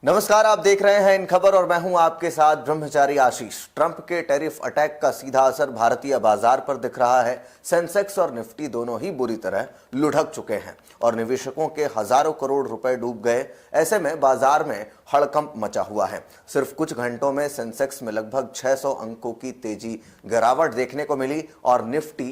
नमस्कार, आप देख रहे हैं इन खबर और मैं हूं आपके साथ ब्रह्मचारी आशीष। ट्रंप के टैरिफ अटैक का सीधा असर भारतीय बाजार पर दिख रहा है। सेंसेक्स और निफ्टी दोनों ही बुरी तरह लुढ़क चुके हैं और निवेशकों के हजारों करोड़ रुपए डूब गए। ऐसे में बाजार में हड़कंप मचा हुआ है। सिर्फ कुछ घंटों में सेंसेक्स में लगभग 600 अंकों की तेजी गिरावट देखने को मिली और निफ्टी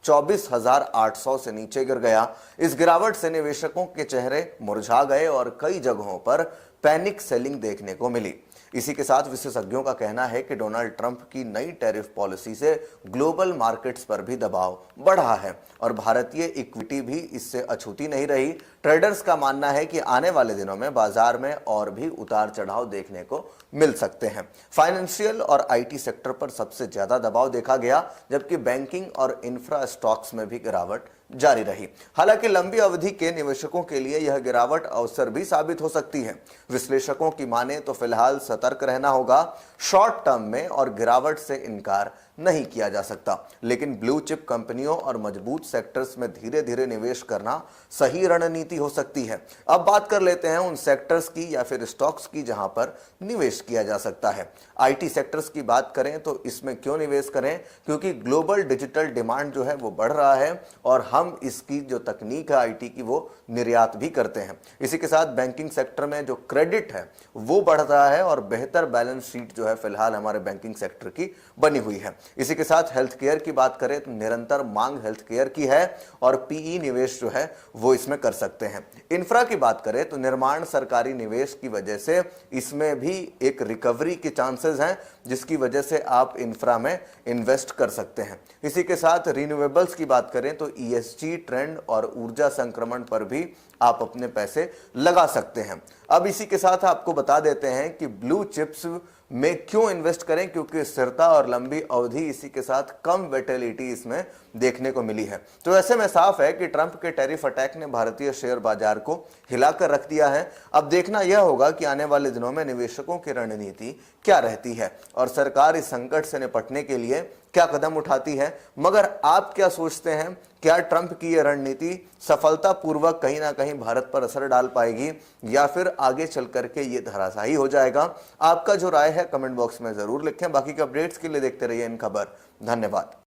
24,800 से नीचे गिर गया। इस गिरावट से निवेशकों के चेहरे मुरझा गए और कई जगहों पर पैनिक सेलिंग देखने को मिली। इसी के साथ विशेषज्ञों का कहना है कि डोनाल्ड ट्रंप की नई टैरिफ पॉलिसी से ग्लोबल मार्केट्स पर भी दबाव बढ़ा है और भारतीय इक्विटी भी इससे अछूती नहीं रही। ट्रेडर्स का मानना है कि आने वाले दिनों में बाजार में और भी उतार चढ़ाव देखने को मिल सकते हैं। फाइनेंशियल और आईटी सेक्टर पर सबसे ज्यादा दबाव देखा गया, जबकि बैंकिंग और इंफ्रा स्टॉक्स में भी गिरावट जारी रही। हालांकि लंबी अवधि के निवेशकों के लिए यह गिरावट अवसर भी साबित हो सकती है। विश्लेषकों की माने तो फिलहाल सतर्क रहना होगा। शॉर्ट टर्म में और गिरावट से इनकार नहीं किया जा सकता, लेकिन ब्लू चिप कंपनियों और मजबूत सेक्टर्स में धीरे धीरे निवेश करना सही रणनीति हो सकती है। अब बात कर लेते हैं उन सेक्टर्स की या फिर स्टॉक्स की जहां पर निवेश किया जा सकता है। आईटी सेक्टर्स की बात करें तो इसमें क्यों निवेश करें, क्योंकि ग्लोबल डिजिटल डिमांड जो है वो बढ़ रहा है और हम इसकी जो तकनीक है आईटी की वो निर्यात भी करते हैं। इसी के साथ बैंकिंग सेक्टर में जो क्रेडिट है वो बढ़ रहा है और बेहतर बैलेंस शीट जो है फिलहाल हमारे बैंकिंग सेक्टर की बनी हुई है। इसी के साथ हेल्थ केयर की बात करें तो निरंतर मांग हेल्थ केयर की है और पीई निवेश जो है वो इसमें कर सकते हैं। इंफ्रा की बात करें तो निर्माण सरकारी निवेश की वजह से इसमें भी एक रिकवरी के चांसेस हैं, जिसकी वजह से आप इंफ्रा में इन्वेस्ट कर सकते हैं। इसी के साथ रिन्यूएबल्स की बात करें तो ईएसजी ट्रेंड और ऊर्जा संक्रमण पर भी आप अपने पैसे लगा सकते हैं। अब इसी के साथ आपको बता देते हैं कि ब्लू चिप्स में क्यों इन्वेस्ट करें, क्योंकि स्थिरता और लंबी अवधि, इसी के साथ कम वेटेलिटी इसमें देखने को मिली है। तो ऐसे में साफ है कि ट्रंप के टैरिफ अटैक ने भारतीय शेयर बाजार को हिलाकर रख दिया है। अब देखना यह होगा कि आने वाले दिनों में निवेशकों की रणनीति क्या रहती है और सरकार इस संकट से निपटने के लिए क्या कदम उठाती है। मगर आप क्या सोचते हैं, क्या ट्रंप की यह रणनीति सफलतापूर्वक कहीं ना कहीं भारत पर असर डाल पाएगी या फिर आगे चल करके ये धराशायी हो जाएगा? आपका जो राय है कमेंट बॉक्स में जरूर लिखें। बाकी के अपडेट्स के लिए देखते रहिए इन खबर। धन्यवाद।